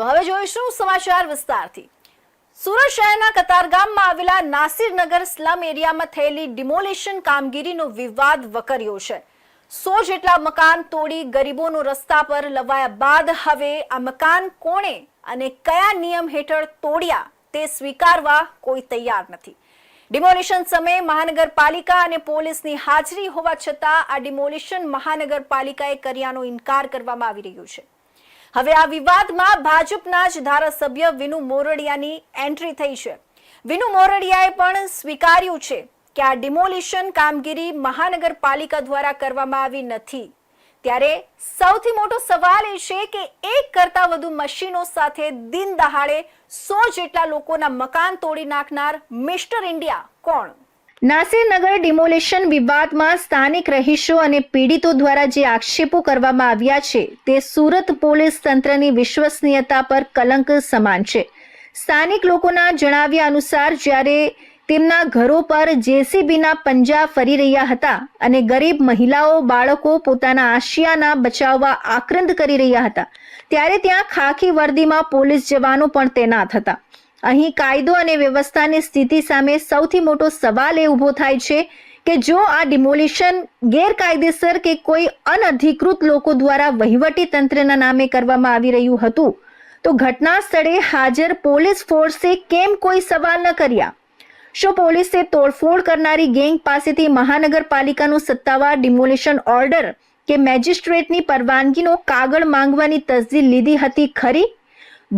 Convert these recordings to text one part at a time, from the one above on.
તો હવે જોઈશું સમાચાર વિસ્તારથી। સુરત શહેરના કતારગામમાં આવેલા નાસિરનગર સ્લમ એરિયામાં થયેલી ડિમોલિશન કામગીરીનો વિવાદ વકર્યો છે। 100 જેટલા મકાન તોડી ગરીબોનો રસ્તા પર લવાયા બાદ હવે આ મકાન કોણે અને કયા નિયમ હેઠળ તોડ્યા તે સ્વીકારવા કોઈ તૈયાર નથી। ડિમોલિશન સમયે મહાનગરપાલિકા અને પોલીસની હાજરી હોવા છતાં આ ડિમોલિશન મહાનગરપાલિકાએ કર્યાનો ઇનકાર કરવામાં આવી રહ્યો છે। હવે આ વિવાદમાં ભાજપના જ ધારાસભ્ય વિનુ મોરડિયાની એન્ટ્રી થઈ છે। વિનુ મોરડિયાએ પણ સ્વીકાર્યું છે કે આ ડિમોલિશન કામગીરી મહાનગરપાલિકા દ્વારા કરવામાં આવી નથી। ત્યારે સૌથી મોટો સવાલ એ છે કે એક કરતા વધુ મશીનો સાથે દિન દહાડે 100 જેટલા લોકોના મકાન તોડી નાખનાર મિસ્ટર ઇન્ડિયા કોણ? નાસિરનગર ડિમોલિશન વિવાદમાં સ્થાનિક રહીશો અને પીડિતો દ્વારા જે આક્ષેપો કરવામાં આવ્યા છે તે સુરત પોલીસ તંત્રની વિશ્વસનીયતા પર કલંક સમાન છે। સ્થાનિક લોકોના જણાવ્યા અનુસાર જ્યારે તેમના ઘરો પર જેસીબીના પંજા ફરી રહ્યા હતા અને ગરીબ મહિલાઓ બાળકો પોતાના આશિયાના બચાવવા આક્રંદ કરી રહ્યા હતા ત્યારે ત્યાં ખાખી વર્દીમાં પોલીસ જવાનો પણ તૈનાત હતા। અહીં કાયદો અને વ્યવસ્થાની સ્થિતિ સામે સૌથી મોટો સવાલ એ ઊભો થાય છે કે જો આ ડિમોલિશન ગેરકાયદેસર કે કોઈ અનધિકૃત લોકો દ્વારા વહીવટી તંત્રના નામે કરવામાં આવી રહ્યું હતું તો ઘટના સ્થળે હાજર પોલીસ ફોર્સે કેમ કોઈ સવાલ ન કર્યા? શું પોલીસે તોડફોડ કરનારી ગેંગ પાસેથી મહાનગરપાલિકાનો સત્તાવાર ડિમોલિશન ઓર્ડર કે મેજિસ્ટ્રેટની પરવાનગીનો કાગળ માંગવાની તસદી લીધી હતી ખરી?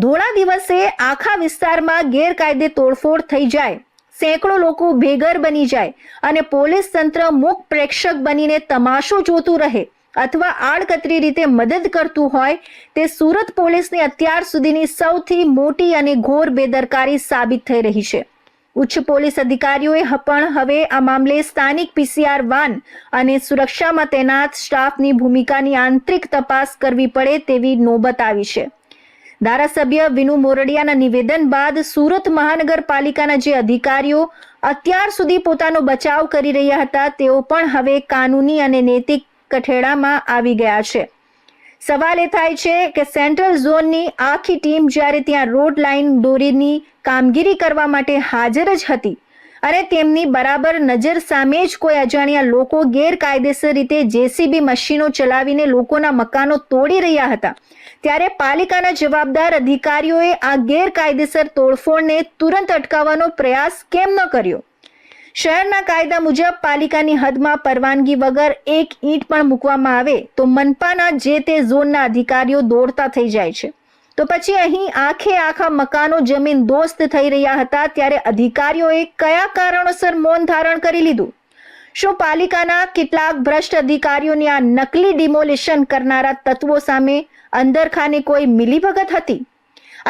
ધોળા દિવસે આખા વિસ્તારમાં ગેરકાયદે તોડફોડ થઈ જાય, સેંકડો લોકો બેઘર બની જાય અને પોલીસ તંત્ર મૂક પ્રેક્ષક બનીને તમાશો જોતું રહે અથવા આડકતરી રીતે મદદ કરતું હોય તે સુરત પોલીસની અત્યાર સુધીની સૌથી મોટી અને ઘોર બેદરકારી સાબિત થઈ રહી છે। ઉચ્ચ પોલીસ અધિકારીઓએ પણ હવે આ મામલે સ્થાનિક પીસીઆર વાન અને સુરક્ષામાં તૈનાત સ્ટાફની ભૂમિકાની આંતરિક તપાસ કરવી પડે તેવી નોબત આવી છે। ધારાસભ્ય વિનુ મોરડિયાના નિવેદન બાદ સુરત મહાનગરપાલિકાના જે અધિકારીઓ અત્યાર સુધી પોતાનો બચાવ કરી રહ્યા હતા તેઓ પણ હવે કાનૂની અને નૈતિક કઠેડામાં આવી ગયા છે। સવાલ એ થાય છે કે સેન્ટ્રલ ઝોનની આખી ટીમ જ્યારે ત્યાં રોડ લાઇન દોરીની કામગીરી કરવા માટે હાજર જ હતી અને તેમની બરાબર નજર સામે જ કોઈ અજાણ્યા લોકો ગેરકાયદેસર રીતે જેસીબી મશીનો ચલાવીને લોકોના મકાનો તોડી રહ્યા હતા ત્યારે પાલિકાના જવાબદાર અધિકારીઓએ આ ગેરકાયદેસર તોડફોડને તુરંત અટકાવવાનો પ્રયાસ કેમ ન કર્યો? શહેરના કાયદા મુજબ પાલિકાની હદમાં પરવાનગી વગર એક ઈંટ પણ મૂકવામાં આવે તો મનપાના જે તે ઝોનના અધિકારીઓ દોડતા થઈ જાય છે તો પછી અહીં આખા મકાનો જમીન દોસ્ત થઈ રહ્યા હતા ત્યારે અધિકારીઓએ કયા કારણોસર મૌન ધારણ કરી લીધું? શું પાલિકાના કેટલાક ભ્રષ્ટ અધિકારીઓની આ નકલી ડિમોલિશન કરનારા તત્વો સામે અંદરખાને કોઈ મિલીભગત હતી?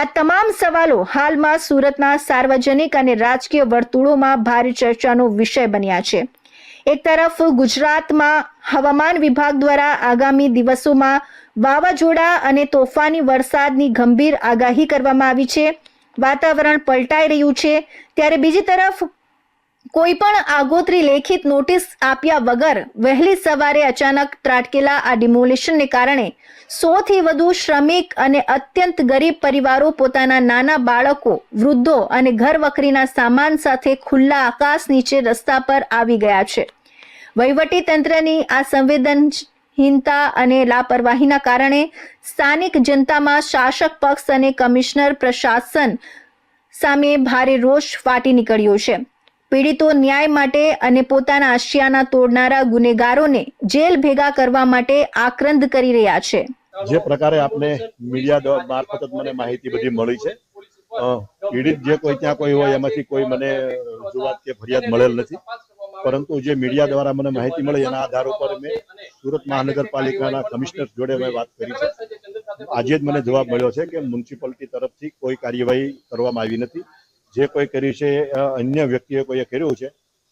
આ તમામ સવાલો હાલમાં સુરતના સાર્વજનિક અને રાજકીય વર્તુળોમાં ભારે ચર્ચાનો વિષય બન્યા છે। એક તરફ ગુજરાતમાં હવામાન વિભાગ દ્વારા આગામી દિવસોમાં વાવાઝોડા અને તોફાની વરસાદની ગંભીર આગાહી કરવામાં આવી છે। વાતાવરણ પલટાઈ રહ્યું છે ત્યારે બીજી તરફ કોઈ પણ આગોતરી લેખિત નોટિસ આપ્યા વગર વહેલી સવારે અચાનક ત્રાટકેલા આ ડિમોલિશનને કારણે 100થી વધુ શ્રમિક અને અત્યંત ગરીબ પરિવારો પોતાના નાના બાળકો, વૃદ્ધો અને ઘર વખરીના સામાન સાથે ખુલ્લા આકાશ નીચે રસ્તા પર આવી ગયા છે। વહીવટી તંત્રની આ સંવેદનહીનતા અને લાપરવાહીના કારણે સ્થાનિક જનતામાં શાસક પક્ષ અને કમિશનર પ્રશાસન સામે ભારે રોષ ફાટી નીકળ્યો છે। પીડિતો ન્યાય માટે અને પોતાના આશિયાના તોડનારા ગુનેગારોને જેલ ભેગા કરવા માટે આક્રંદ કરી રહ્યા છે। જે પ્રકારે આપને મીડિયા મારફત મને માહિતી બધી મળી છે પીડિત જે કોઈ ત્યાં કોઈ હોય એમાંથી કોઈ મને રજૂઆત કે ફરિયાદ મળેલ નથી પરંતુ જે મીડિયા દ્વારા મને માહિતી મળી એના આધાર ઉપર મેં સુરત મહાનગરપાલિકાના કમિશનર જોડે મેં વાત કરી છે। આજે જ મને જવાબ મળ્યો છે કે મ્યુનિસિપાલિટી તરફથી કોઈ કાર્યવાહી કરવામાં આવી નથી। જે કોઈ કર્યું છે અન્ય વ્યક્તિએ કોઈએ કર્યું છે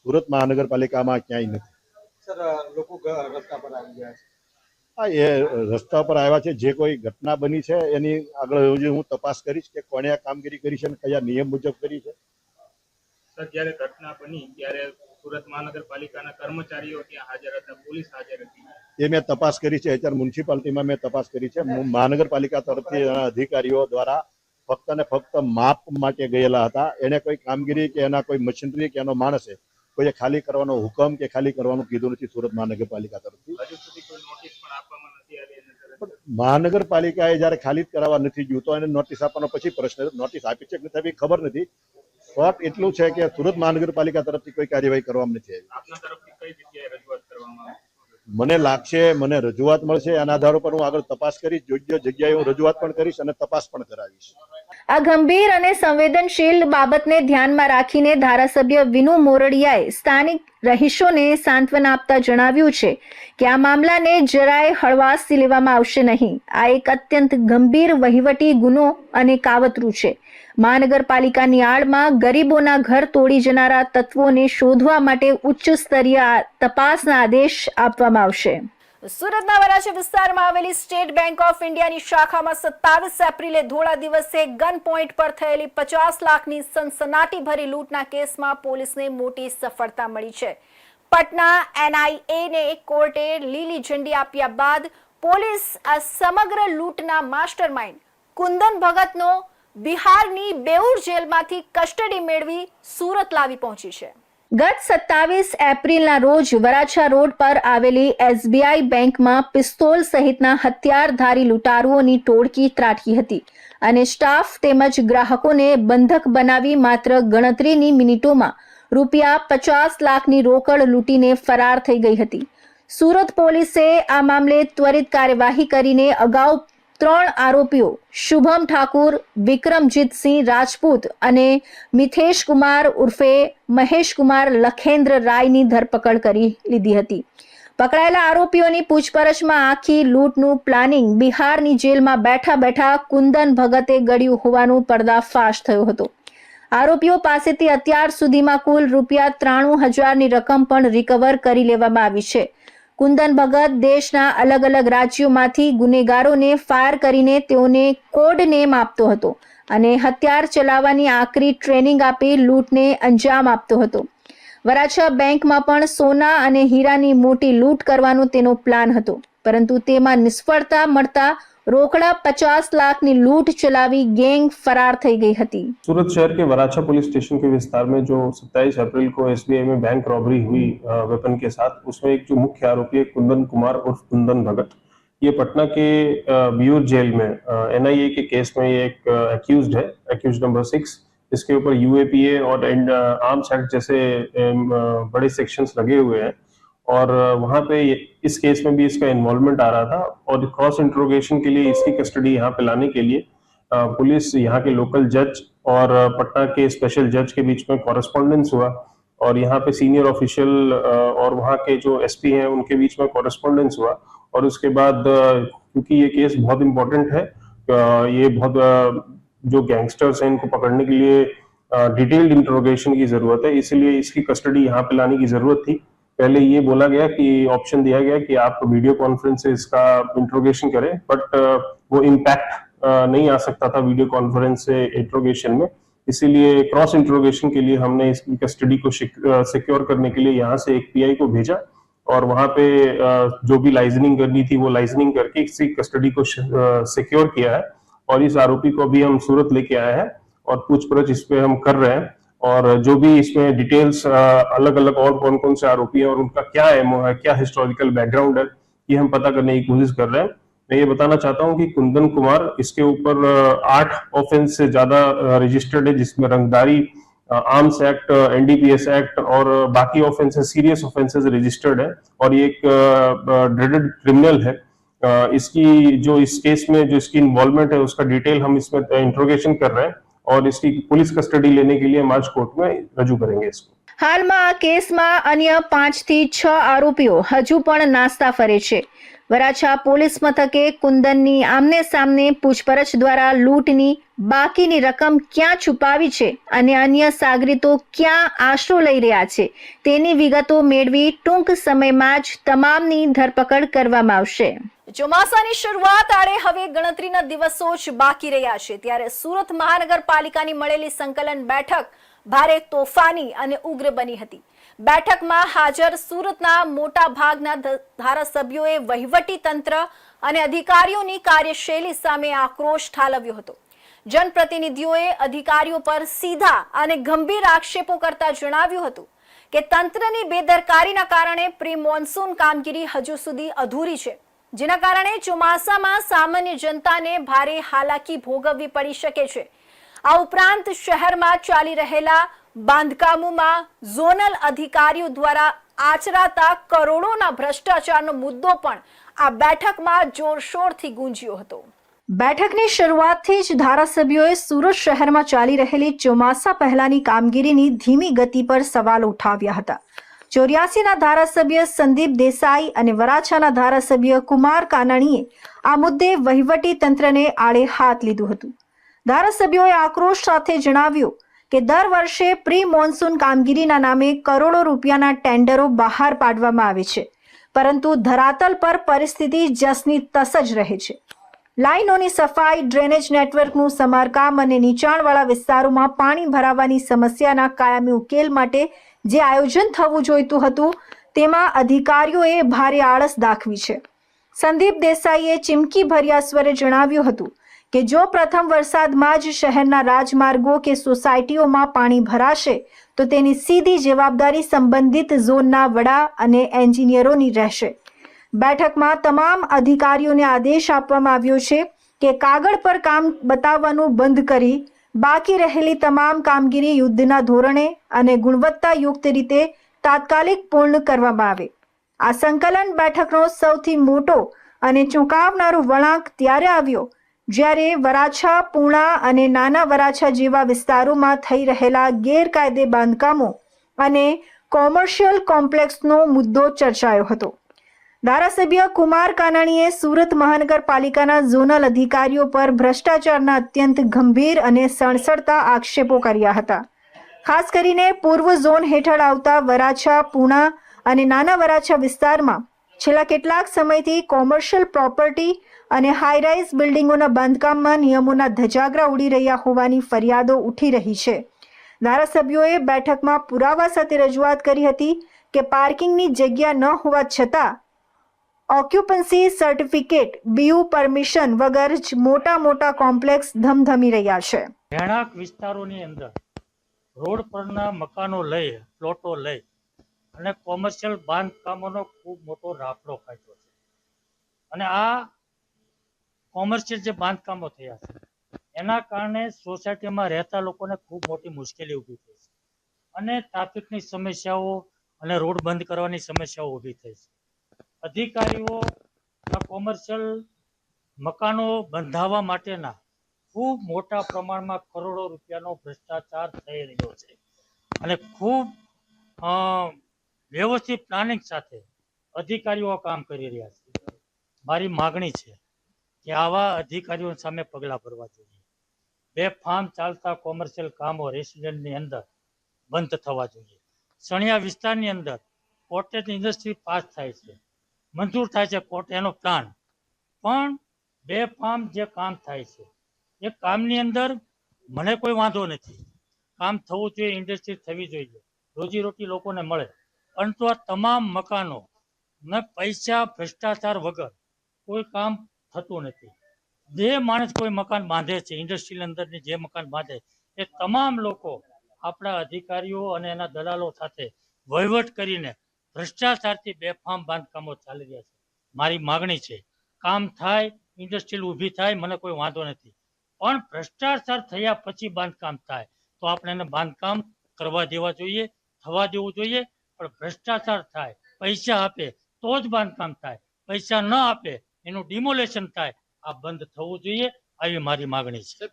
સુરત મહાનગરપાલિકામાં ક્યાંય નથી। સર લોકો રસ્તા પર આવી ગયા છે? હા, એ રસ્તા પર આવ્યા છે। જે કોઈ ઘટના બની છે એની આગળ હું તપાસ કરીશ કે કોણે આ કામગીરી કરી છે અને કયા નિયમ મુજબ કરી છે। સર, જ્યારે ઘટના બની ત્યારે સુરત મહાનગરપાલિકાના કર્મચારીઓ ત્યાં હાજર હતા, પોલીસ હાજર હતી? એ મેં તપાસ કરી છે. અત્યારે મ્યુનિસિપાલિટીમાં મેં તપાસ કરી છે. મહાનગરપાલિકા તરફથી અધિકારીઓ દ્વારા ફક્ત ને ફક્ત માપ માટે ગયેલા હતા. એને કોઈ કામગીરી કે એના કોઈ મશીનરી કે એનો માણસે કોઈએ ખાલી કરવાનો હુકમ કે ખાલી કરવાનું કીધું નથી સુરત મહાનગરપાલિકા તરફથી. હજુ સુધી કોઈ નોટિસ પણ આપવામાં નથી આવી એના તરફથી? મહાનગરપાલિકાએ જયારે ખાલી જ કરાવવા નથી ગયું તો એને નોટિસ આપવાનો પછી પ્રશ્ન. નોટિસ આપી છે કે નથી આપી ખબર નથી. શોર્ટ એટલું છે કે સુરત મહાનગરપાલિકા તરફથી કોઈ કાર્યવાહી કરવામાં નથી આવી. આપના તરફથી કઈ જગ્યાએ રજૂઆત કરવામાં આવી? મને લાગશે મને રજૂઆત મળશે. આના આધાર ઉપર હું આગળ તપાસ કરીશ. યોગ્ય જગ્યાએ હું રજૂઆત પણ કરીશ અને તપાસ પણ કરાવીશ. આ ગંભીર અને સંવેદનશીલ બાબતને ધ્યાનમાં રાખીને ધારાસભ્ય વિનુ મોરડિયાએ સ્થાનિક રહીશોને સાંત્વના આપતા જણાવ્યું છે કે આ મામલાને જરાય હળવાશથી લેવામાં આવશે નહીં. આ એક અત્યંત ગંભીર વહીવટી ગુનો અને કાવતરું છે. મહાનગરપાલિકાની આડમાં ગરીબોના ઘર તોડી જનારા તત્વોને શોધવા માટે ઉચ્ચ સ્તરીય તપાસના આદેશ આપવામાં આવશે. સુરતના વરાછા વિસ્તારમાં આવેલી સ્ટેટ બેંક ઓફ ઇન્ડિયાની શાખામાં 27 એપ્રિલે ધોળા દિવસે ગન પોઈન્ટ પર થયેલી 50 લાખની સનસનાટીભરી લૂંટના કેસમાં પોલીસને મોટી સફળતા મળી છે. પટના એનઆઈએને કોર્ટે લીલી ઝંડી આપ્યા બાદ પોલીસ આ સમગ્ર લૂંટના માસ્ટરમાઇન્ડ કુંદન ભગતનો બિહારની બેઉર જેલમાંથી કસ્ટડી મેળવી સુરત લાવી પહોંચી છે. ગત 27 એપ્રિલના રોજ વરાછા રોડ પર આવેલી એસબીઆઈ બેંકમાં પિસ્તોલ સહિતના હથિયારધારી લૂંટારુઓની ટોળકી ત્રાટકી હતી અને સ્ટાફ તેમજ ગ્રાહકોને બંધક બનાવી માત્ર ગણતરીની મિનિટોમાં રૂપિયા 50 લાખની રોકડ લૂંટીને ફરાર થઈ ગઈ હતી. સુરત પોલીસે આ મામલે ત્વરિત કાર્યવાહી કરીને અગાઉ 3 આરોપીઓ શુભમ ઠાકુર, વિક્રમજીતસિંહ રાજપૂત અને મિથેશ કુમાર ઉર્ફે મહેશ કુમાર લખેન્દ્ર રાયની ધરપકડ કરી લીધી હતી. પકડાયેલા આરોપીઓની પૂછપરછમાં આખી લૂંટનું પ્લાનિંગ બિહારની જેલમાં બેઠા બેઠા કુંદન ભગતે ગળ્યું હોવાનું પર્દાફાશ થયો હતો. આરોપીઓ પાસેથી અત્યાર સુધીમાં કુલ રૂપિયા 93,000ની રકમ પણ રિકવર કરી લેવામાં આવી છે. કુંદન ભગત દેશના અલગ અલગ રાજ્યોમાંથી ગુનેગારોને ફાયર કરીને તેઓને કોડ નેમ આપતો હતો અને હથિયાર ચલાવવાની આકરી ટ્રેનિંગ આપી લૂંટને અંજામ આપતો હતો. વરાછા બેંકમાં પણ સોના અને હીરાની મોટી લૂંટ કરવાનો તેનો પ્લાન હતો, પરંતુ તેમાં નિષ્ફળતા મળતા रोकड़ा 50 लाख ની लूट चलावी गैंग फरार થઈ ગઈ હતી. सूरत शहर के वराछा पुलिस स्टेशन के विस्तार में जो 27 अप्रैल को एसबीआई में बैंक रॉबरी हुई वेपन के साथ, उसमें एक जो मुख्य आरोपी है कुंदन कुमार उर्फ कुंदन भगत, ये पटना के बियूर जेल में एनआईए के केस में ये एक एक्यूज्ड है, एक्यूज्ड नंबर 6. इसके ऊपर यूएपीए और आर्म्स एक्ट जैसे बड़े सेक्शंस लगे हुए हैं और वहाँ पे इस केस में भी इसका इन्वॉल्वमेंट आ रहा था और क्रॉस इंट्रोगेशन के लिए इसकी कस्टडी यहाँ पे लाने के लिए पुलिस, यहाँ के लोकल जज और पटना के स्पेशल जज के बीच में कॉरेस्पॉन्डेंस हुआ और यहाँ पे सीनियर ऑफिशियल और वहाँ के जो एसपी हैं उनके बीच में कॉरेस्पॉन्डेंस हुआ और उसके बाद क्योंकि ये केस बहुत इम्पोर्टेंट है, ये बहुत जो गैंगस्टर्स हैं इनको पकड़ने के लिए डिटेल्ड इंट्रोगेशन की जरूरत है, इसलिए इसकी कस्टडी यहाँ पे लाने की जरूरत थी. पहले ये बोला गया कि ऑप्शन दिया गया कि आप वीडियो कॉन्फ्रेंस से इसका इंट्रोगेशन करें, बट वो इम्पैक्ट नहीं आ सकता था वीडियो कॉन्फ्रेंस से इंट्रोगेशन में, इसीलिए क्रॉस इंट्रोगेशन के लिए हमने इसकी कस्टडी को सिक्योर करने के लिए यहाँ से एक पीआई को भेजा और वहाँ पे जो भी लाइजनिंग करनी थी वो लाइजनिंग करके इसकी कस्टडी को सिक्योर किया है और इस आरोपी को अभी हम सूरत लेके आए हैं और पूछपरछ इस पे हम कर रहे हैं और जो भी इसमें डिटेल्स अलग अलग और कौन कौन से आरोपी हैं और उनका क्या एमओ है, क्या हिस्टोरिकल बैकग्राउंड है, ये हम पता करने की कोशिश कर रहे हैं. मैं ये बताना चाहता हूं कि कुंदन कुमार, इसके ऊपर 8 ऑफेंस से ज्यादा रजिस्टर्ड है, जिसमें रंगदारी, आर्म्स एक्ट, एनडीपीएस एक्ट और बाकी ऑफेंसेस, सीरियस ऑफेंसेस रजिस्टर्ड है और ये एक ड्रेडेड क्रिमिनल है. इसकी जो इस केस में जो इसकी इन्वॉल्वमेंट है उसका डिटेल हम इसमें इंट्रोगेशन कर रहे हैं और इसकी पुलिस कस्टडी लेने के लिए हम आज कोर्ट में रजू करेंगे इसको. હાલમાં આ કેસમાં અન્ય 5 થી 6 આરોપીઓ હજુ પણ નાસ્તા ફરે છે. વરાછા પોલીસ મથકે કુંદનની આમને સામને પૂછપરછ દ્વારા લૂંટની બાકીની રકમ ક્યાં છુપાવી છે અને અન્ય સાગરીતો ક્યાં આશરો લઈ રહ્યા છે તેની વિગતો મેળવી ટૂંક સમયમાં જ તમામની ધરપકડ કરવામાં આવશે. ચોમાસાની શરૂઆત આડે હવે ગણતરીના દિવસો જ બાકી રહ્યા છે, ત્યારે સુરત મહાનગરપાલિકાની મળેલી સંકલન બેઠક ભારે તોફાની અને ઉગ્ર બની હતી. બેઠકમાં હાજર સુરતના મોટા ભાગના ધારાસભ્યોએ વહીવટી તંત્ર અને અધિકારીઓની કાર્યશૈલી સામે આક્રોશ ઠાલવ્યો હતો. જનપ્રતિનિધિઓએ અધિકારીઓ પર સીધા અને ગંભીર આક્ષેપો કરતા જણાવ્યું હતું કે તંત્રની બેદરકારીના કારણે પ્રી મોન્સૂન કામગીરી હજુ સુધી અધૂરી છે, જેના કારણે ચોમાસામાં સામાન્ય જનતાને ભારે હાલાકી ભોગવવી પડી શકે છે. આ ઉપરાંત શહેરમાં ચાલી રહેલા બાંધકામોમાં ઝોનલ અધિકારીઓ દ્વારા આચરાતા કરોડોના ભ્રષ્ટાચારનો મુદ્દો પણ આ બેઠકમાં જોરશોરથી ગુંજ્યો હતો. બેઠકની શરૂઆતથી જ ધારાસભ્યોએ સુરત શહેરમાં ચાલી રહેલી ચોમાસા પહેલાની કામગીરીની ધીમી ગતિ પર સવાલ ઉઠાવ્યા હતા. 84ના ધારાસભ્ય સંદીપ દેસાઈ અને વરાછાના ધારાસભ્ય કુમાર કાનાણીએ આ મુદ્દે વહીવટી તંત્રને આડે હાથ લીધું હતું. ધારાસભ્યોએ આક્રોશ સાથે જણાવ્યું કે દર વર્ષે પ્રી મોન્સૂન કામગીરીના નામે કરોડો રૂપિયાના ટેન્ડરો બહાર પાડવામાં આવે છે, પરંતુ ધરાતલ પર પરિસ્થિતિ જસની તસ જ રહે છે. લાઇનોની સફાઈ, ડ્રેનેજ નેટવર્કનું સમારકામ અને નીચાણવાળા વિસ્તારોમાં પાણી ભરાવાની સમસ્યાના કાયમી ઉકેલ માટે જે આયોજન થવું જોઈતું હતું તેમાં અધિકારીઓએ ભારે આળસ દાખવી છે. સંદીપ દેસાઈએ ચીમકી ભર્યા સ્વરે જણાવ્યું હતું કે જો પ્રથમ વરસાદમાં જ શહેરના રાજમાર્ગો કે સોસાયટીઓમાં પાણી ભરાશે તો તેની સીધી જવાબદારી સંબંધિત ઝોનના વડા અને એન્જિનિયરોની રહેશે. બેઠકમાં તમામ અધિકારીઓને આદેશ આપવામાં આવ્યો છે કે કાગળ પર કામ બતાવવાનું બંધ કરી બાકી રહેલી તમામ કામગીરી યુદ્ધના ધોરણે અને ગુણવત્તાયુક્ત રીતે તાત્કાલિક પૂર્ણ કરવામાં આવે. આ સંકલન બેઠકનો સૌથી મોટો અને ચોંકાવનારો વળાંક ત્યારે આવ્યો જ્યારે વરાછા, પૂણા અને નાના વરાછા જેવા વિસ્તારોમાં થઈ રહેલા ગેરકાયદે બાંધકામો અને કોમર્શિયલ કોમ્પ્લેક્સનો મુદ્દો ચર્ચાયો હતો. ધારાસભ્ય કુમાર કાનાણીએ સુરત મહાનગરપાલિકાના ઝોનલ અધિકારીઓ પર ભ્રષ્ટાચારના અત્યંત ગંભીર અને સણસણતા આક્ષેપો કર્યા હતા. ખાસ કરીને પૂર્વ ઝોન હેઠળ આવતા વરાછા, પૂણા અને નાના વરાછા વિસ્તારમાં છેલ્લા કેટલાક સમયથી કોમર્શિયલ પ્રોપર્ટી અને હાઈરાઇઝ બિલ્ડિંગોના બાંધકામમાં નિયમોના ધજાગરા ઉડી રહ્યા હોવાની ફરિયાદો ઉઠી રહી છે. ધારાસભ્યોએ બેઠકમાં પુરાવા સાથે રજૂઆત કરી હતી કે પાર્કિંગની જગ્યા ન હોવા છતાં ઓક્યુપન્સી સર્ટિફિકેટ, BU પરમિશન વગર જ મોટા કોમ્પ્લેક્સ ધમધમી રહ્યા છે. રહેણાંક વિસ્તારોની અંદર રોડ પરના મકાનો લઈ, પ્લોટો લઈ અને કોમર્શિયલ બાંધકામોનો ખૂબ મોટો રાફડો કાઢ્યો છે. અને આ કોમર્શિયલ જે બાંધકામો થયા છે એના કારણે સોસાયટીમાં રહેતા લોકોને ખૂબ મોટી મુશ્કેલી ઊભી થઈ છે અને ટ્રાફિકની સમસ્યાઓ અને રોડ બંધ કરવાની સમસ્યાઓ ઊભી થઈ છે. અધિકારીઓ આ કોમર્શિયલ મકાનો બંધાવવા માટેના ખૂબ મોટા પ્રમાણમાં કરોડો રૂપિયાનો ભ્રષ્ટાચાર થઈ રહ્યો છે અને ખૂબ વ્યવસ્થિત પ્લાનિંગ સાથે અધિકારીઓ કામ કરી રહ્યા છે. મારી માગણી છે કે આવા અધિકારીઓ સામે પગલાં ભરવા જોઈએ. બેફામ ચાલતા કોમર્શિયલ કામો રેસિડેન્ટની અંદર બંધ થવા જોઈએ. સણિયા વિસ્તારની અંદર કોટેજ ઇન્ડસ્ટ્રી પાસ થાય છે, મંજૂર થાય છે કોર્ટ એનો પ્લાન, પણ બેફામ જે કામ થાય છે એ કામની અંદર મને કોઈ વાંધો નથી. કામ થવું જોઈએ, ઇન્ડસ્ટ્રી થવી જોઈએ, રોજીરોટી લોકોને મળે, પરંતુ આ તમામ મકાનો ને પૈસા ભ્રષ્ટાચાર વગર કોઈ કામ થતું નથી. જે માણસ કોઈ મકાન બાંધે છે, ઇન્ડસ્ટ્રીની અંદરની જે મકાન બાંધે એ તમામ લોકો આપણા અધિકારીઓ અને એના દલાલો સાથે વહીવટ કરીને ભ્રષ્ટાચારથી બેફામ બાંધકામો ચાલી રહ્યા છે. મારી માગણી છે કામ થાય, ઇન્ડસ્ટ્રી ઊભી થાય, મને કોઈ વાંધો નથી, પણ ભ્રષ્ટાચાર થયા પછી બાંધકામ થાય તો આપણે એને બાંધકામ કરવા દેવા જોઈએ, થવા દેવું જોઈએ. પણ ભ્રષ્ટાચાર થાય, પૈસા આપે તો જ બાંધકામ થાય, પૈસા ન આપે એનું ડિમોલેશન થાય, આ બંધ થવું જોઈએ, આવી મારી માગણી છે.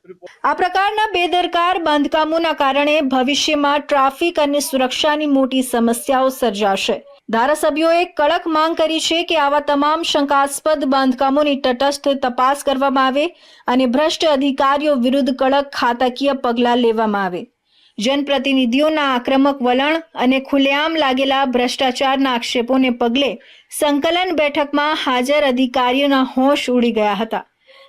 આ પ્રકારના બેદરકાર બાંધકામોના કારણે ભવિષ્યમાં ટ્રાફિક અને સુરક્ષાની મોટી સમસ્યાઓ સર્જાશે. ધારાસભ્યોએ કડક માંગ કરી છે કે આવા તમામ શંકાસ્પદ બાંધકામોની તટસ્થ તપાસ કરવામાં આવે અને ભ્રષ્ટ અધિકારીઓ વિરુદ્ધ કડક ખાતાકીય પગલાં લેવામાં આવે. જનપ્રતિનિધિઓના આક્રમક વલણ અને ખુલ્લેઆમ લાગેલા ભ્રષ્ટાચારના આક્ષેપોને પગલે સંકલન બેઠકમાં હાજર અધિકારીઓના હોશ ઉડી ગયા હતા.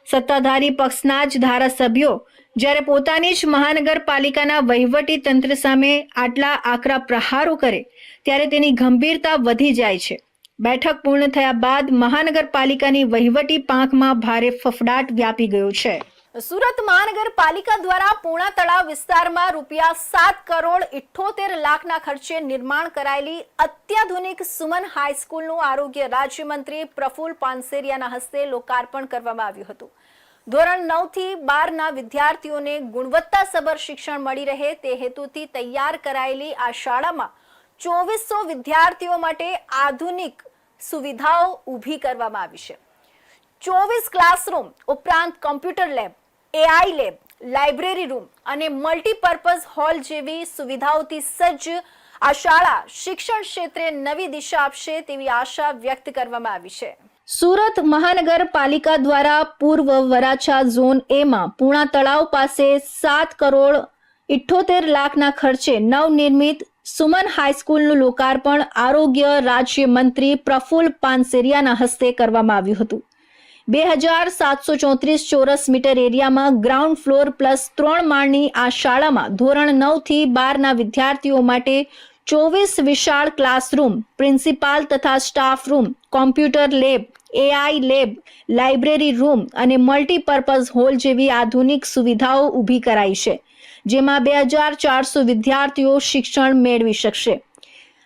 સત્તાધારી પક્ષના જ ધારાસભ્યો જ્યારે પોતાની જ મહાનગરપાલિકાના વહીવટી તંત્ર સામે આટલા આકરા પ્રહારો કરે ત્યારે તેની ગંભીરતા વધી જાય છે. બેઠક પૂર્ણ થયા બાદ મહાનગરપાલિકાની વહીવટી પાંખમાં ભારે ફફડાટ વ્યાપી ગયો છે. સુરત મહાનગરપાલિકા દ્વારા પૂર્ણા તળાવ વિસ્તારમાં ₹7 કરોડ 78 લાખના ખર્ચે નિર્માણ કરાયેલી અત્યાધુનિક સુમન હાઈસ્કૂલનું આરોગ્ય રાજ્યમંત્રી પ્રફુલ પાનસેરિયાના હસ્તે લોકાર્પણ કરવામાં આવ્યું હતું. ધોરણ 9 થી 12ના વિદ્યાર્થીઓને ગુણવત્તાસભર શિક્ષણ મળી રહે તે હેતુથી તૈયાર કરાયેલી આ શાળામાં 2400 વિદ્યાર્થીઓ માટે આધુનિક સુવિધાઓ ઊભી કરવામાં આવી છે. 24 ક્લાસરૂમ ઉપરાંત computer lab, AI lab, library room અને મલ્ટીપર્પઝ હોલ જેવી સુવિધાઓથી સજ્જ આ શાળા શિક્ષણ ક્ષેત્રે નવી દિશા આપશે તેવી આશા વ્યક્ત કરવામાં આવી છે. સુરત મહાનગરપાલિકા દ્વારા પૂર્વ વરાછા ઝોન A માં પૂર્ણા તળાવ પાસે 7 કરોડ 78 લાખના ખર્ચે નવનિર્મિત સુમન હાઈસ્કૂલનું લોકાર્પણ આરોગ્ય રાજ્યમંત્રી પ્રફુલ પાનસેરિયાના હસ્તે કરવામાં આવ્યું હતું. 2734 ચોરસ મીટર એરિયામાં ગ્રાઉન્ડ ફ્લોર પ્લસ 3 માળની આ શાળામાં ધોરણ 9 થી 12ના વિદ્યાર્થીઓ માટે 24 વિશાળ ક્લાસરૂમ, પ્રિન્સિપાલ તથા staff room, computer lab, AI lab, library room અને મલ્ટીપર્પઝ હોલ જેવી આધુનિક સુવિધાઓ ઊભી કરાઈ છે, જેમાં 2400 વિદ્યાર્થીઓ શિક્ષણ મેળવી શકશે.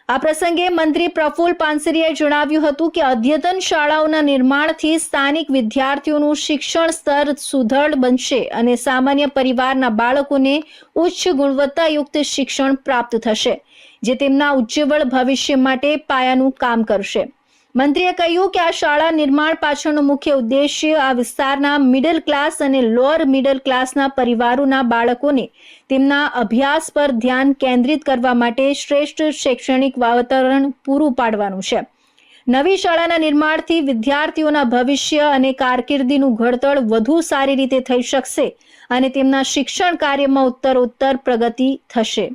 આ પ્રસંગે મંત્રી પ્રફુલ પાનસેરિયાએ જણાવ્યું હતું કે અદ્યતન શાળાઓના નિર્માણથી સ્થાનિક વિદ્યાર્થીઓનું શિક્ષણ સ્તર સુદૃઢ બનશે અને સામાન્ય પરિવારના બાળકોને ઉચ્ચ ગુણવત્તાયુક્ત શિક્ષણ પ્રાપ્ત થશે, જે તેમના ઉજ્જવળ ભવિષ્ય માટે પાયાનું કામ કરશે. મંત્રીએ કહ્યું કે આ શાળા નિર્માણ પાછળનો મુખ્ય ઉદ્દેશ્ય આ વિસ્તારના મિડલ ક્લાસ અને લોઅર મિડલ ક્લાસના પરિવારોના બાળકોને તેમના અભ્યાસ પર ધ્યાન કેન્દ્રિત કરવા માટે શ્રેષ્ઠ શૈક્ષણિક વાતાવરણ પૂરું પાડવાનું છે. નવી શાળાના નિર્માણથી વિદ્યાર્થીઓના ભવિષ્ય અને કારકિર્દીનું ઘડતર વધુ સારી રીતે થઈ શકશે અને તેમના શિક્ષણ કાર્યમાં ઉત્તરોત્તર પ્રગતિ થશે.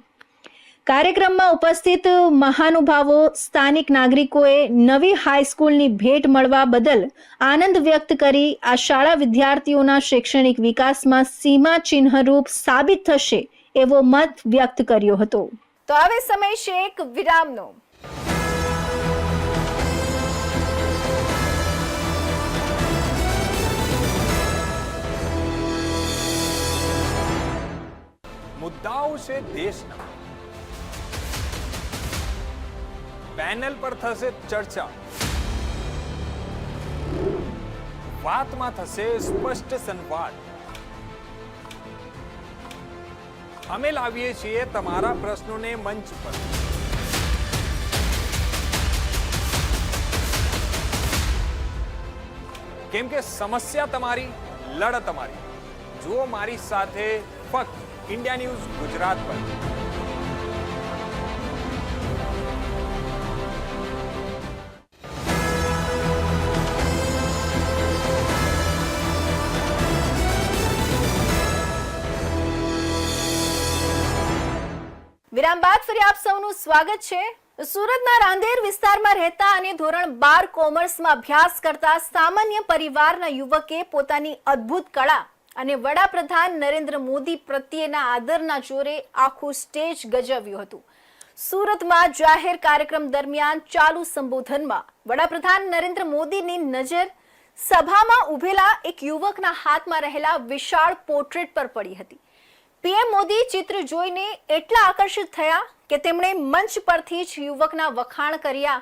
કાર્યક્રમમાં ઉપસ્થિત મહાનુભાવો સ્થાનિક નાગરિકોએ નવી હાઈસ્કૂલની ભેટ મળવા બદલ આનંદ વ્યક્ત કરી આ શાળા વિદ્યાર્થીઓના શૈક્ષણિક વિકાસમાં સીમાચિહ્નરૂપ સાબિત થશે એવો મત વ્યક્ત કર્યો હતો. તો હવે સમય છે એક વિરામનો. મુદ્દાઓ છે દેશના, પેનલ પર થશે ચર્ચા, વાતમાં થશે સ્પષ્ટ સંવાદ. અમે લાવીએ છીએ તમારા પ્રશ્નોને મંચ પર. કેમ કે સમસ્યા તમારી, લડત અમારી. જુઓ મારી સાથે ફક્ત ઇન્ડિયા ન્યૂઝ ગુજરાત પર. વિરામ બાદ ફરી આપ સૌનું સ્વાગત છે. સુરતના રાંદેર વિસ્તારમાં રહેતા અને ધોરણ 12 કોમર્સમાં અભ્યાસ કરતા સામાન્ય પરિવારના યુવકે પોતાની અદ્ભુત કળા અને વડાપ્રધાન નરેન્દ્ર મોદી પ્રત્યેના આદરના જોરે આખું સ્ટેજ ગજવ્યું હતું. સુરતમાં જાહેર કાર્યક્રમ દરમિયાન ચાલુ સંબોધનમાં વડાપ્રધાન નરેન્દ્ર મોદીની નજર સભામાં ઉભેલા એક યુવકના હાથમાં રહેલા વિશાળ પોર્ટ્રેટ પર પડી હતી. પીએમ મોદી ચિત્ર જોઈને એટલા આકર્ષિત થયા કે તેમણે મંચ પરથી જ યુવકના વખાણ કર્યા.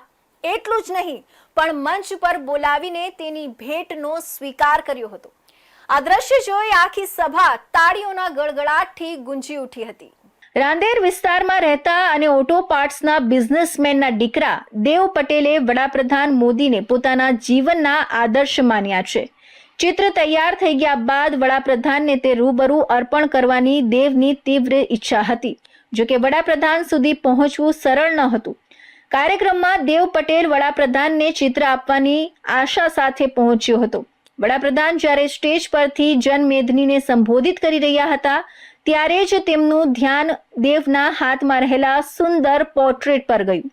એટલું જ નહીં પણ મંચ પર બોલાવીને તેની ભેટનો સ્વીકાર કર્યો હતો. આ દ્રશ્ય જોઈ આખી સભા તાળીઓના ગળગળાટથી ગુંજી ઉઠી હતી. રાંદેર વિસ્તારમાં રહેતા અને ઓટો પાર્ટ્સના બિઝનેસમેનના દીકરા દેવ પટેલે વડાપ્રધાન મોદીને પોતાના જીવનના આદર્શ માન્યા છે. ચિત્ર તૈયાર થઈ ગયા બાદ વડાપ્રધાનને તે રૂબરૂ અર્પણ કરવાની દેવની તીવ્ર ઈચ્છા હતી. જો કે વડાપ્રધાન સુધી પહોંચવું સરળ ન હતું. કાર્યક્રમમાં દેવ પટેલ વડાપ્રધાનને ચિત્ર આપવાની આશા સાથે પહોંચ્યો હતો. વડાપ્રધાન જ્યારે સ્ટેજ પરથી જનમેદનીને સંબોધિત કરી રહ્યા હતા ત્યારે જ તેમનું ધ્યાન દેવના હાથમાં રહેલા સુંદર પોર્ટ્રેટ પર ગયું.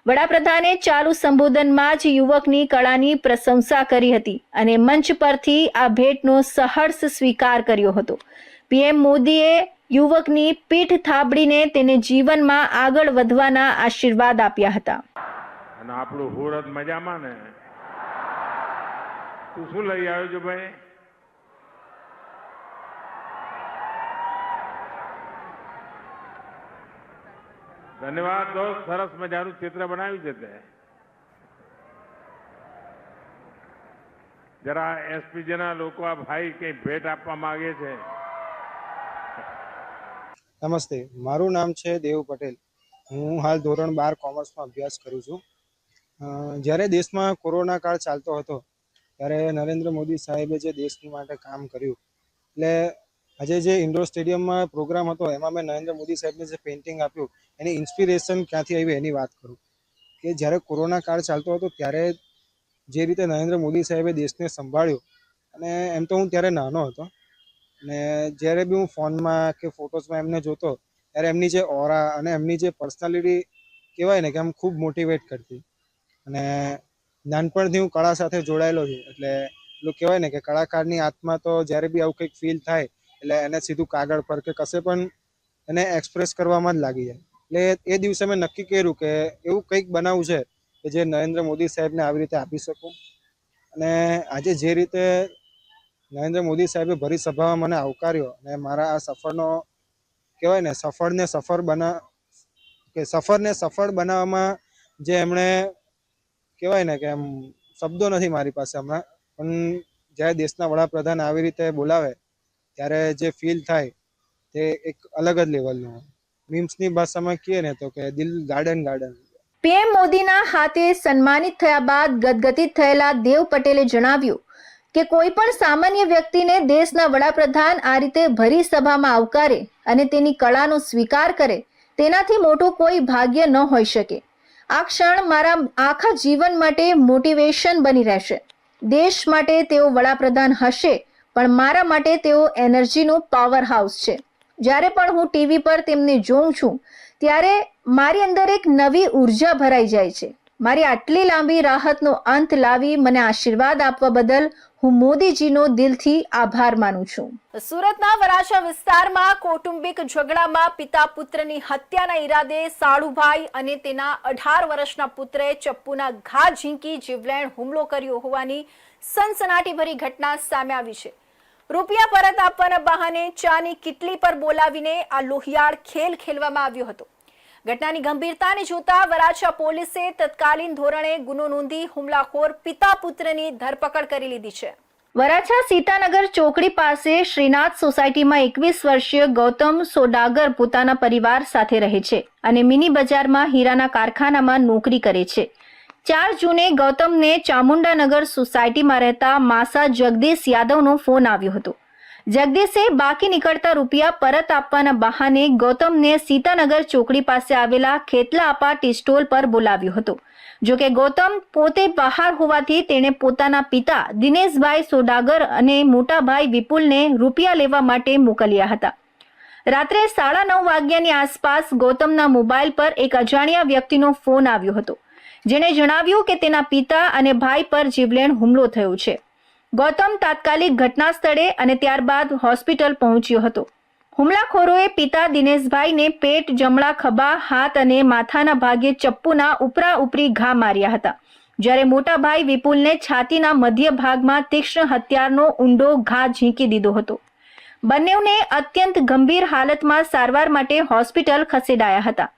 વડાપ્રધાને ચાલુ સંબોધનમાં જ યુવકની કળાની પ્રશંસા કરી હતી અને મંચ પરથી આ ભેટનો સહર્ષ સ્વીકાર કર્યો હતો. પીએમ મોદીએ યુવકની પીઠ થાબડીને તેને જીવનમાં આગળ વધવાના આશીર્વાદ આપ્યા હતા. અને આપણું સુરત મજામાં ને? તું શું લઈ આવ્યો છો ભાઈ? ધન્યવાદ દોસ્ત, સરસ મજાનું ચિત્ર બનાવ્યું છે તે. જરા એસપીજીના લોકો આ ભાઈ કઈ ભેટ આપવા માંગે છે. નમસ્તે, મારું નામ છે દેવ પટેલ. હું હાલ ધોરણ 12 કોમર્સમાં અભ્યાસ કરું છું. જ્યારે દેશમાં કોરોના કાળ ચાલતો હતો ત્યારે નરેન્દ્ર મોદી સાહેબે જે દેશ માટે કામ કર્યું, એટલે આજે જે ઇન્ડોર સ્ટેડિયમમાં પ્રોગ્રામ હતો એમાં મેં નરેન્દ્ર મોદી સાહેબને જે પેઇન્ટિંગ આપ્યું એની ઇન્સ્પિરેશન ક્યાંથી આવી એની વાત કરું કે જ્યારે કોરોના કાળ ચાલતો હતો ત્યારે જે રીતે નરેન્દ્ર મોદી સાહેબે દેશને સંભાળ્યો, અને એમ તો હું ત્યારે નાનો હતો, અને જ્યારે બી હું ફોનમાં કે ફોટોઝમાં એમને જોતો ત્યારે એમની જે ઓરા અને એમની જે પર્સનાલિટી કહેવાય ને કે આમ ખૂબ મોટિવેટ કરતી. અને નાનપણથી હું કળા સાથે જોડાયેલો છું, એટલે પેલું કહેવાય ને કે કલાકારની આત્મા તો જ્યારે બી આવું કંઈક ફીલ થાય એટલે એને સીધું કાગળ પર કે કશે પણ એને એક્સપ્રેસ કરવામાં જ લાગી જાય. એટલે એ દિવસે મેં નક્કી કર્યું કે એવું કંઈક બનાવવું છે કે જે નરેન્દ્ર મોદી સાહેબને આવી રીતે આપી શકું. અને આજે જે રીતે નરેન્દ્ર મોદી સાહેબે ભરી સભામાં મને આવકાર્યો અને મારા આ સફરનો કહેવાય ને સફરને સફળ બનાવવામાં જે એમણે કહેવાય ને કે એમ શબ્દો નથી મારી પાસે હમણાં, પણ જ્યારે દેશના વડાપ્રધાન આવી રીતે બોલાવે ત્યારે જે ફીલ થાય તે એક અલગ જ લેવલનું. મીમ્સની ભાષામાં કહીએ ને તો કે દિલ ગાર્ડન ગાર્ડન. પીએમ મોદીના હાથે સન્માનિત થયા બાદ ગદગદિત થયેલા દેવ પટેલે જણાવ્યું કે કોઈ પણ સામાન્ય વ્યક્તિને દેશના વડાપ્રધાન આ રીતે ભરી સભામાં આવકારે અને તેની કળાનો સ્વીકાર કરે તેનાથી મોટું કોઈ ભાગ્ય ન હોઈ શકે. આ ક્ષણ મારા આખા જીવન માટે મોટિવેશન બની રહેશે. દેશ માટે તેઓ વડાપ્રધાન હશે, પણ મારા માટે તેઓ એનર્જીનું પાવર હાઉસ છે. જ્યારે પણ હું ટીવી પર તેમને જોઉં છું ત્યારે મારી અંદર એક નવી ઉર્જા ભરાઈ જાય છે. મારી આટલી લાંબી રાહતનો અંત લાવી મને આશીર્વાદ આપવા બદલ હું મોદીજીનો દિલથી આભાર માનું છું. સુરતના વરાછા વિસ્તારમાં કૌટુંબિક ઝઘડામાં પિતા પુત્રની હત્યાના ઈરાદે સાળુભાઈ અને તેના 18 વર્ષના પુત્રએ ચપ્પુના ઘા ઝીંકી જીવલેણ હુમલો કર્યો હોવાની સનસનાટીભરી ઘટના સામે આવી છે. રૂપિયા પરત આપવાના બહાને ચાની કિટલી પર બોલાવીને આ લોહિયાળ ખેલ ખેલવામાં આવ્યો હતો. ઘટનાની ગંભીરતાને જોતા વરાછા પોલીસે તત્કાલીન ધોરણે ગુનો નોંધી હુમલાખોર પિતા પુત્રની ધરપકડ કરી લીધી છે. વરાછા સીતાનગર ચોકડી પાસે શ્રીનાથ સોસાયટીમાં 21 વર્ષીય ગૌતમ સોડાગર પોતાના પરિવાર સાથે રહે છે અને મિની બજારમાં હીરાના કારખાનામાં નોકરી કરે છે. 4 જૂને ગૌતમને ચામુંડાનગર સોસાયટીમાં રહેતા માસા જગદીશ યાદવનો ફોન આવ્યો હતો. જગદીશે બાકી નીકળતા રૂપિયા પરત આપવાના બહાને ગૌતમને સીતાનગર ચોકડી પાસે આવેલા ખેતલાપા ટી સ્ટોલ પર બોલાવ્યો હતો. જો કે ગૌતમ પોતે બહાર હોવાથી તેણે પોતાના પિતા દિનેશભાઈ સોડાગર અને મોટાભાઈ વિપુલને રૂપિયા લેવા માટે મોકલ્યા હતા. રાત્રે 9:30 વાગ્યાની આસપાસ ગૌતમના મોબાઈલ પર એક અજાણ્યા વ્યક્તિનો ફોન આવ્યો હતો, જેણે જણાવ્યું કે તેના પિતા અને ભાઈ પર જીવલેણ હુમલો થયો છે. ગૌતમ તાત્કાલિક ઘટના સ્થળે અને ત્યારબાદ હોસ્પિટલ પહોંચ્યો હતો. હુમલાખોરોએ પિતા દિનેશભાઈને પેટ, જમણા ખભા, હાથ અને માથાના ભાગે ચપ્પુના ઉપરા ઉપરી ઘા માર્યા હતા, જ્યારે મોટા ભાઈ વિપુલને છાતીના મધ્ય ભાગમાં તીક્ષ્ણ હથિયારનો ઊંડો ઘા ઝીંકી દીધો હતો. બંનેને અત્યંત ગંભીર હાલતમાં સારવાર માટે હોસ્પિટલ ખસેડાયા હતા.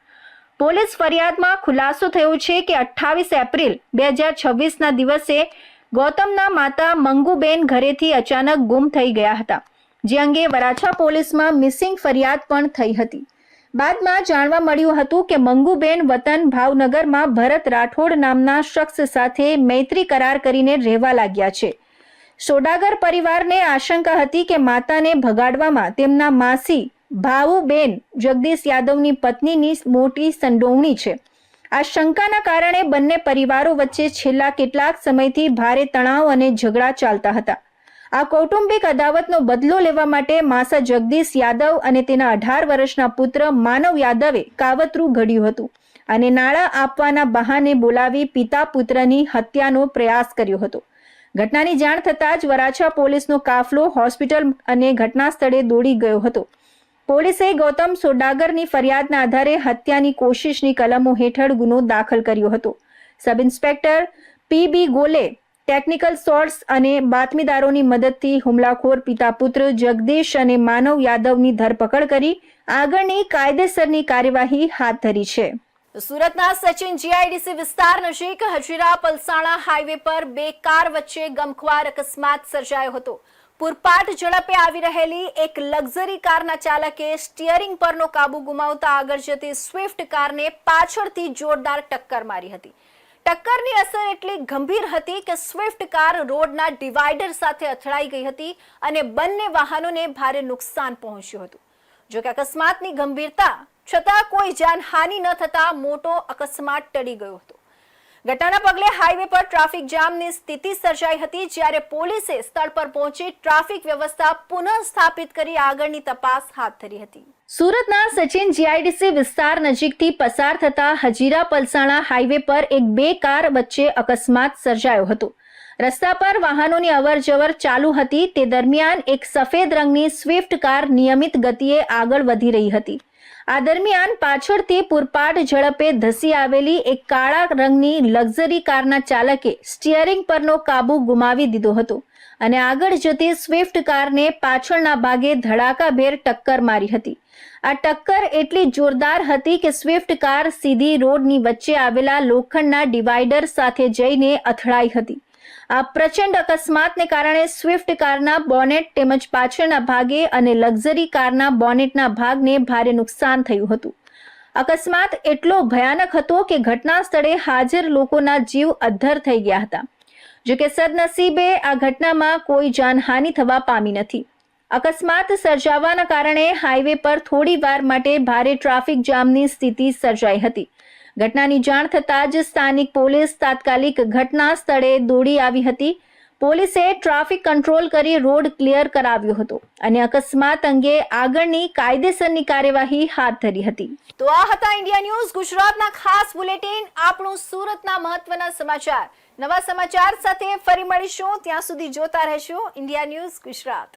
પોલીસ ફરિયાદમાં ખુલાસો થયો છે કે 28 એપ્રિલ 2026ના દિવસે ગૌતમના માતા મંગુબેન ઘરેથી અચાનક ગુમ થઈ ગયા હતા, જે અંગે વરાછા પોલીસમાં મિસિંગ ફરિયાદ પણ થઈ હતી. બાદમાં જાણવા મળ્યું હતું કે મંગુબેન વતન ભાવનગરમાં ભરત રાઠોડ નામના શખ્સ સાથે મૈત્રી કરાર કરીને રહેવા લાગ્યા છે. સોડાગર પરિવારને આશંકા હતી કે માતાને ભગાડવામાં તેમના માસી ભાવુબેન જગદીશ યાદવની પત્નીની મોટી સંડોવણી છે. આ શંકાના કારણે બંને પરિવારો વચ્ચે છેલ્લા કેટલાક સમયથી ભારે તણાવ અને ઝઘડા ચાલતા હતા. આ કૌટુંબિક અદાવતનો બદલો લેવા માટે માસા જગદીશ યાદવ અને તેના 18 વર્ષના પુત્ર માનવ યાદવે કાવતરું ઘડ્યું હતું અને નાણાં આપવાના બહાને બોલાવી પિતા પુત્રની હત્યાનો પ્રયાસ કર્યો હતો. ઘટનાની જાણ થતાં જ વરાછા પોલીસનો કાફલો હોસ્પિટલ અને ઘટના સ્થળે દોડી ગયો હતો. પોલીસે ગૌતમ સોડાગરની ફરિયાદના આધારે હત્યાની કોશિશની કલમો હેઠળ ગુનો દાખલ કર્યો હતો. Sub inspector P B. Gole technical source અને બાતમીદારોની મદદથી હુમલાખોર પિતા પુત્ર જગદીશ અને માનવ યાદવની ધરપકડ કરી આગળની કાયદેસરની કાર્યવાહી હાથ ધરી છે. સુરતના સચિન જીઆઈડીસી વિસ્તાર નજીક હજીરા પલસાણા હાઈવે પર બે કાર વચ્ચે ગમખ્વાર અકસ્માત સર્જાયો હતો. પૂરપાટ ઝડપે આવી રહેલી એક લક્ઝરી કારના ચાલકે સ્ટીયરિંગ પરનો કાબુ ગુમાવતા આગળ જતી સ્વિફ્ટ કારને પાછળથી જોરદાર ટક્કર મારી હતી. ટક્કરની અસર એટલી ગંભીર હતી કે સ્વિફ્ટ કાર રોડના ડિવાઈડર સાથે અથડાઈ ગઈ હતી અને બંને વાહનોને ભારે નુકસાન પહોંચ્યું હતું. જોકે અકસ્માતની ગંભીરતા છતાં કોઈ જાનહાનિ ન થતા મોટો અકસ્માત ટળી ગયો હતો. ઘટનાના પગલે હાઈવે પર ટ્રાફિક જામની સ્થિતિ સર્જાઈ હતી, જ્યારે પોલીસે સ્થળ પર પહોંચી ટ્રાફિક વ્યવસ્થા પુનઃ સ્થાપિત કરી આગળની તપાસ હાથ ધરી હતી. સુરતના સચિન જીઆઈડીસી વિસ્તાર નજીકથી પસાર થતા હજીરા પલસાણા હાઈવે પર એક બે કાર વચ્ચે અકસ્માત સર્જાયો હતો. રસ્તા પર વાહનોની અવરજવર ચાલુ હતી તે દરમિયાન એક સફેદ રંગની સ્વિફ્ટ કાર નિયમિત ગતિએ આગળ વધી રહી હતી. આ દરમિયાન પાછળથી પૂરપાટ ઝડપે ધસી આવેલી એક કાળા રંગની લક્ઝરી કારના ચાલકે સ્ટીયરિંગ પરનો કાબુ ગુમાવી દીધો હતો અને આગળ જતી સ્વિફ્ટ કારને પાછળના ભાગે ધડાકાભેર ટક્કર મારી હતી. આ ટક્કર એટલી જોરદાર હતી કે સ્વિફ્ટ કાર સીધી રોડની વચ્ચે આવેલા લોખંડના ડિવાઈડર સાથે જઈને અથડાઈ હતી. આ પ્રચંડ અકસ્માતને કારણે સ્વિફ્ટ કારના બોનેટ તેમજ પાછળના ભાગે અને લક્ઝરી કારના બોનેટના ભાગને ભારે નુકસાન થયું હતું. અકસ્માત એટલો ભયાનક હતો કે ઘટના સ્થળે હાજર લોકોના જીવ અદ્ધર થઈ ગયા હતા. જોકે સદનસીબે આ ઘટનામાં કોઈ જાનહાનિ થવા પામી નથી. અકસ્માત સર્જાવાના કારણે હાઈવે પર થોડી વાર માટે ભારે ટ્રાફિક જામની સ્થિતિ સર્જાઈ હતી. ઘટનાની જાણ થતાં જ સ્થાનિક પોલીસ તાત્કાલિક ઘટના સ્થળે દોડી આવી હતી. પોલીસે ટ્રાફિક કંટ્રોલ કરી રોડ ક્લિયર કરાવ્યો હતો અને અકસ્માત અંગે આગળની કાયદેસરની કાર્યવાહી હાથ ધરી હતી. તો આ હતા ઇન્ડિયા ન્યૂઝ ગુજરાતના ખાસ બુલેટિન, આપણું સુરતના મહત્વના સમાચાર. નવા સમાચાર સાથે ફરી મળીશું, ત્યાં સુધી જોતા રહેશો ઇન્ડિયા ન્યૂઝ ગુજરાત.